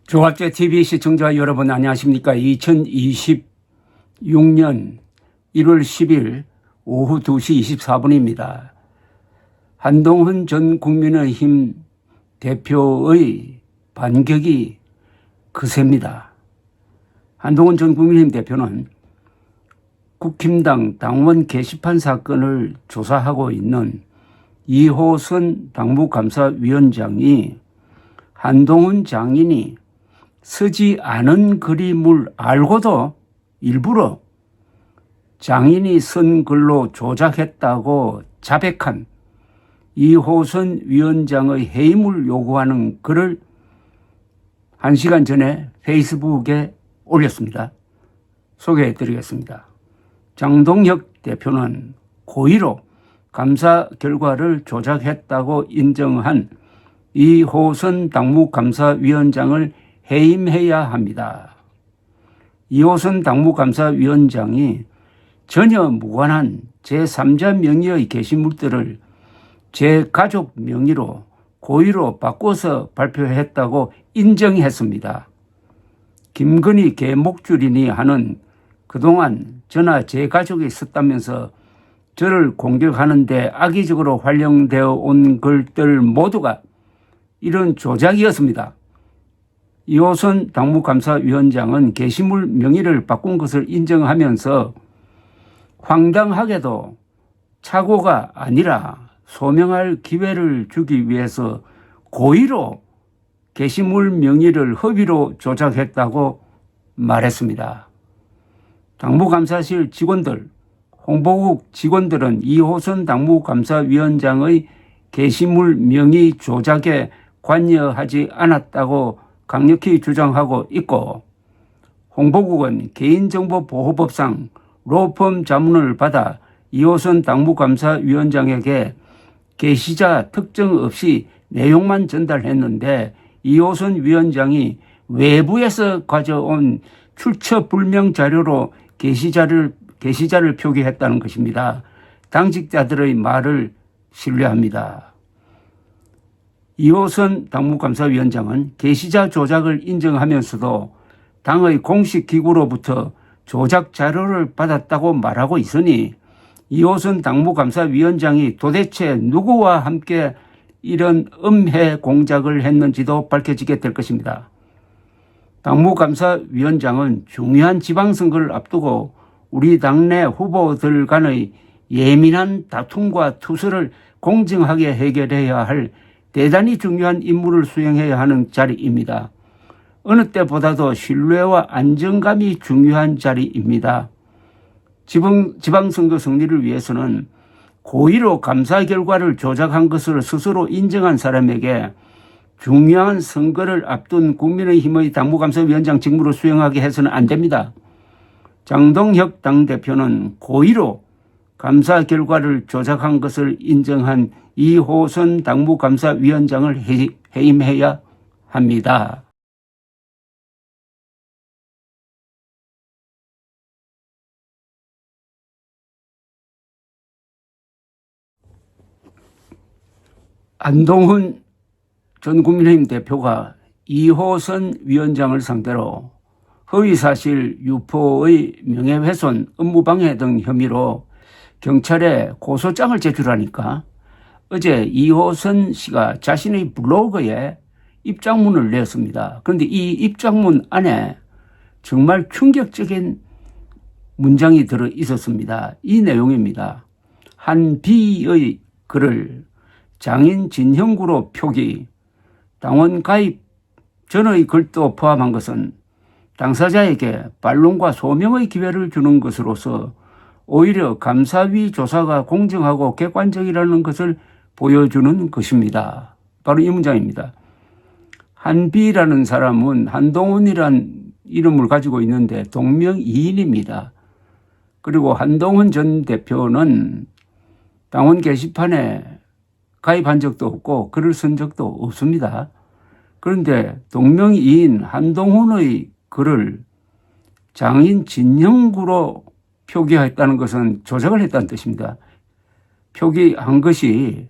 조갑제 TV 시청자 여러분 안녕하십니까? 2026년 1월 10일 오후 2시 24분입니다. 한동훈 전 국민의힘 대표의 반격이 거셉니다. 한동훈 전 국민의힘 대표는 국힘당 당원 게시판 사건을 조사하고 있는 이호선 당무감사위원장이 한동훈 장인이 쓰지 않은 그림을 알고도 일부러 장인이 쓴 글로 조작했다고 자백한 이호선 위원장의 해임을 요구하는 글을 1시간 전에 페이스북에 올렸습니다. 소개해드리겠습니다. 장동혁 대표는 고의로 감사 결과를 조작했다고 인정한 이호선 당무감사위원장을 해임해야 합니다. 이호선 당무감사위원장이 전혀 무관한 제3자 명의의 게시물들을 제 가족 명의로 고의로 바꿔서 발표했다고 인정했습니다. 김건희 개목줄이니 하는 그동안 저나 제 가족이 썼다면서 저를 공격하는데 악의적으로 활용되어 온 글들 모두가 이런 조작이었습니다. 이호선 당무감사위원장은 게시물 명의를 바꾼 것을 인정하면서 황당하게도 착오가 아니라 소명할 기회를 주기 위해서 고의로 게시물 명의를 허위로 조작했다고 말했습니다. 당무감사실 직원들, 홍보국 직원들은 이호선 당무감사위원장의 게시물 명의 조작에 관여하지 않았다고 강력히 주장하고 있고, 홍보국은 개인정보보호법상 로펌 자문을 받아 이호선 당무감사위원장에게 게시자 특정 없이 내용만 전달했는데 이호선 위원장이 외부에서 가져온 출처불명 자료로 게시자를 표기했다는 것입니다. 당직자들의 말을 신뢰합니다. 이호선 당무감사위원장은 게시자 조작을 인정하면서도 당의 공식 기구로부터 조작 자료를 받았다고 말하고 있으니 이호선 당무감사위원장이 도대체 누구와 함께 이런 음해 공작을 했는지도 밝혀지게 될 것입니다. 당무감사위원장은 중요한 지방선거를 앞두고 우리 당내 후보들 간의 예민한 다툼과 투서를 공정하게 해결해야 할 대단히 중요한 임무를 수행해야 하는 자리입니다. 어느 때보다도 신뢰와 안정감이 중요한 자리입니다. 지방선거 승리를 위해서는 고의로 감사 결과를 조작한 것을 스스로 인정한 사람에게 중요한 선거를 앞둔 국민의힘의 당무감사위원장 직무를 수행하게 해서는 안 됩니다. 장동혁 당대표는 고의로 감사 결과를 조작한 것을 인정한 이호선 당무감사위원장을 해임해야 합니다. 한동훈 전 국민의힘 대표가 이호선 위원장을 상대로 허위사실 유포의 명예훼손, 업무방해 등 혐의로 경찰에 고소장을 제출하니까 어제 이호선 씨가 자신의 블로그에 입장문을 냈습니다. 그런데 이 입장문 안에 정말 충격적인 문장이 들어 있었습니다. 이 내용입니다. 한 비의 글을 장인 진형구로 표기, 당원 가입 전의 글도 포함한 것은 당사자에게 반론과 소명의 기회를 주는 것으로서 오히려 감사위 조사가 공정하고 객관적이라는 것을 보여주는 것입니다. 바로 이 문장입니다. 한비라는 사람은 한동훈이란 이름을 가지고 있는데 동명이인입니다. 그리고 한동훈 전 대표는 당원 게시판에 가입한 적도 없고 글을 쓴 적도 없습니다. 그런데 동명이인 한동훈의 글을 장인 진형구로 표기했다는 것은 조작을 했다는 뜻입니다. 표기한 것이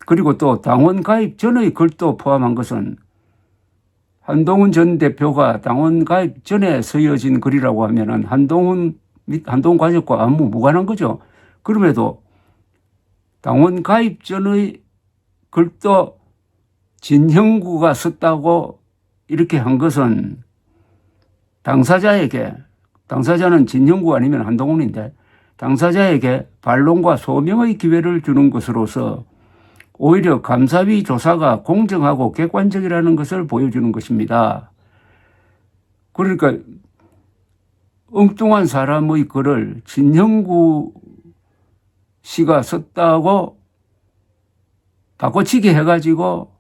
그리고 또 당원 가입 전의 글도 포함한 것은 한동훈 전 대표가 당원 가입 전에 쓰여진 글이라고 하면은 한동훈 및 한동훈 가족과 아무 무관한 거죠. 그럼에도 당원 가입 전의 글도 진형구가 썼다고 이렇게 한 것은 당사자는 진형구 아니면 한동훈인데 당사자에게 반론과 소명의 기회를 주는 것으로서 오히려 감사위 조사가 공정하고 객관적이라는 것을 보여주는 것입니다. 그러니까 엉뚱한 사람의 글을 진형구 씨가 썼다고 바꿔치기 해가지고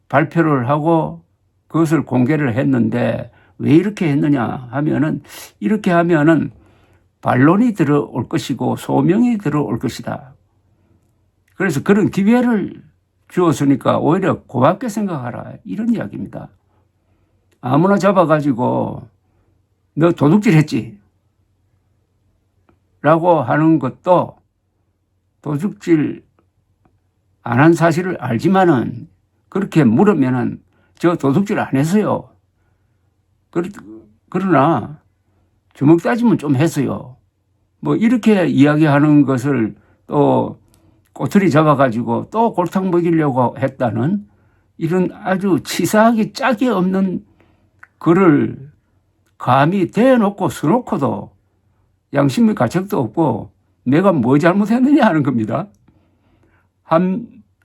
발표를 하고 그것을 공개를 했는데 왜 이렇게 했느냐 하면은 이렇게 하면은 반론이 들어올 것이고 소명이 들어올 것이다. 그래서 그런 기회를 주었으니까 오히려 고맙게 생각하라. 이런 이야기입니다. 아무나 잡아가지고 너 도둑질 했지? 라고 하는 것도 도둑질 안 한 사실을 알지만은 그렇게 물으면은 저 도둑질 안 했어요. 그러나 주먹 따지면 좀 했어요. 뭐 이렇게 이야기하는 것을 또 꼬투리 잡아가지고 또 골탕 먹이려고 했다는 이런 아주 치사하기 짝이 없는 글을 감히 대놓고 써놓고도 양심의 가책도 없고 내가 뭐 잘못했느냐 하는 겁니다.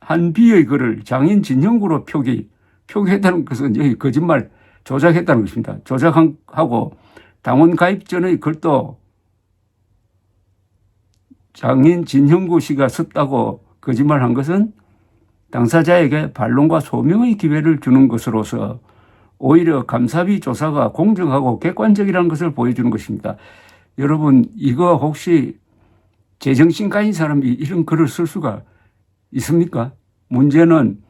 한비의 글을 장인 진형구로 표기했다는 것은 여기 거짓말 조작했다는 것입니다. 조작하고 당원 가입 전의 글도 장인 진형구 씨가 썼다고 거짓말한 것은 당사자에게 반론과 소명의 기회를 주는 것으로서 오히려 감사위 조사가 공정하고 객관적이라는 것을 보여주는 것입니다. 여러분 이거 혹시 제정신 가진 사람이 이런 글을 쓸 수가 있습니까? 문제는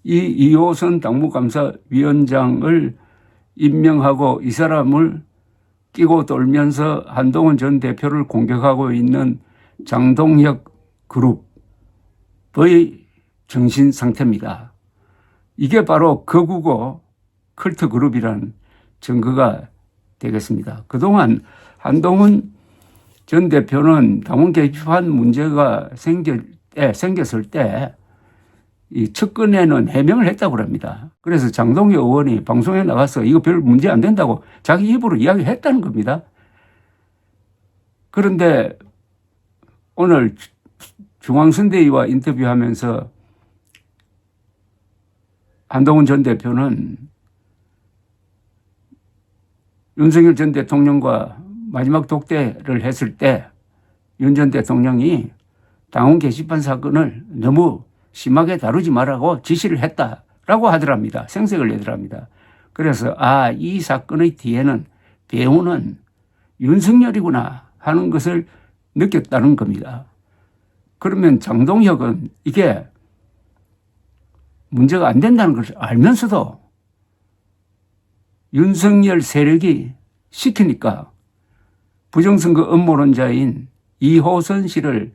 이 이호선 당무감사위원장을 임명하고 이 사람을 끼고 돌면서 한동훈 전 대표를 공격하고 있는 장동혁 그룹의 정신 상태입니다. 이게 바로 거구고 컬트 그룹이라는 증거가 되겠습니다. 그동안 한동훈 전 대표는 당원 개입한 문제가 생겼을 때 이 측근에는 해명을 했다고 합니다. 그래서 장동혁 의원이 방송에 나가서 이거 별 문제 안 된다고 자기 입으로 이야기했다는 겁니다. 그런데 오늘 중앙선대위와 인터뷰하면서 한동훈 전 대표는 윤석열 전 대통령과 마지막 독대를 했을 때 윤 전 대통령이 당원 게시판 사건을 너무 심하게 다루지 말라고 지시를 했다라고 하더랍니다. 생색을 내더랍니다. 그래서 이 사건의 뒤에는 배우는 윤석열이구나 하는 것을 느꼈다는 겁니다. 그러면 장동혁은 이게 문제가 안 된다는 것을 알면서도 윤석열 세력이 시키니까 부정선거 음모론자인 이호선 씨를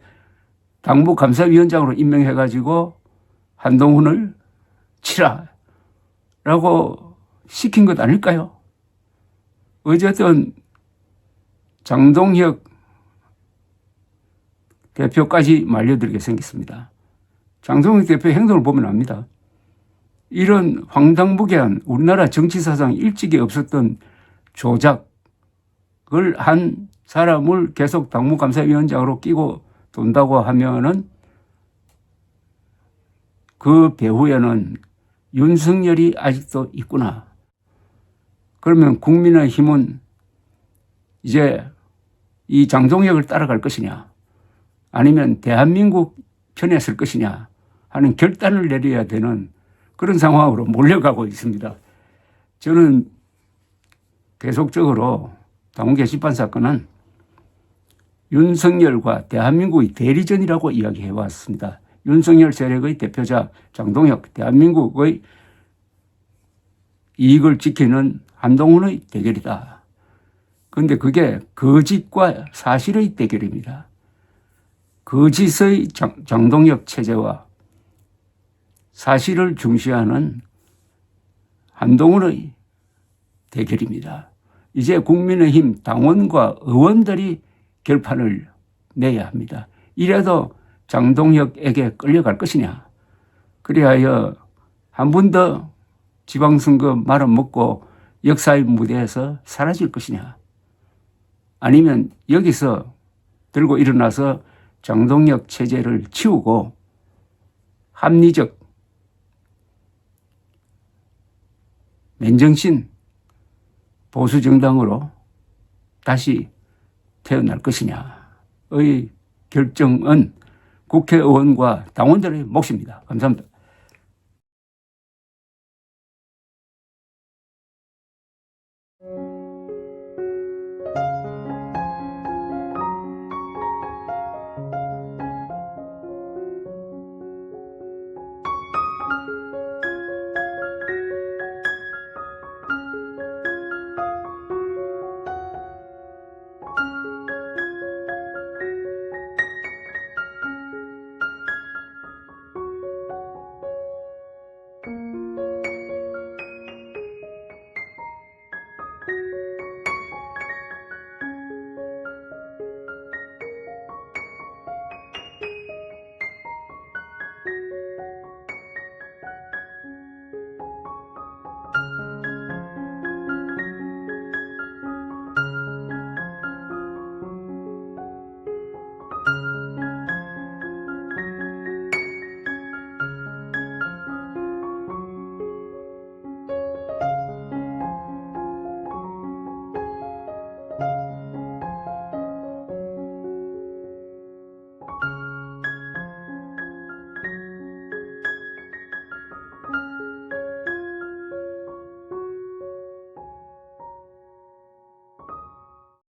당무감사위원장으로 임명해가지고 한동훈을 치라라고 시킨 것 아닐까요? 어쨌든 장동혁 대표까지 말려들게 생겼습니다. 장동혁 대표 행동을 보면 압니다. 이런 황당무계한 우리나라 정치사상 일찍이 없었던 조작을 한 사람을 계속 당무감사위원장으로 끼고 돈다고 하면은 그 배후에는 윤석열이 아직도 있구나. 그러면 국민의힘은 이제 이 장동혁을 따라갈 것이냐 아니면 대한민국 편에 설 것이냐 하는 결단을 내려야 되는 그런 상황으로 몰려가고 있습니다. 저는 계속적으로 당원 게시판 사건은 윤석열과 대한민국의 대리전이라고 이야기해 왔습니다. 윤석열 세력의 대표자 장동혁, 대한민국의 이익을 지키는 한동훈의 대결이다. 그런데 그게 거짓과 사실의 대결입니다. 거짓의 장동혁 체제와 사실을 중시하는 한동훈의 대결입니다. 이제 국민의힘 당원과 의원들이 결판을 내야 합니다. 이래도 장동혁에게 끌려갈 것이냐, 그리하여 한 번 더 지방선거 말아먹고 역사의 무대에서 사라질 것이냐, 아니면 여기서 들고 일어나서 장동혁 체제를 치우고 합리적 맨정신 보수정당으로 다시 태어날 것이냐의 결정은 국회의원과 당원들의 몫입니다. 감사합니다.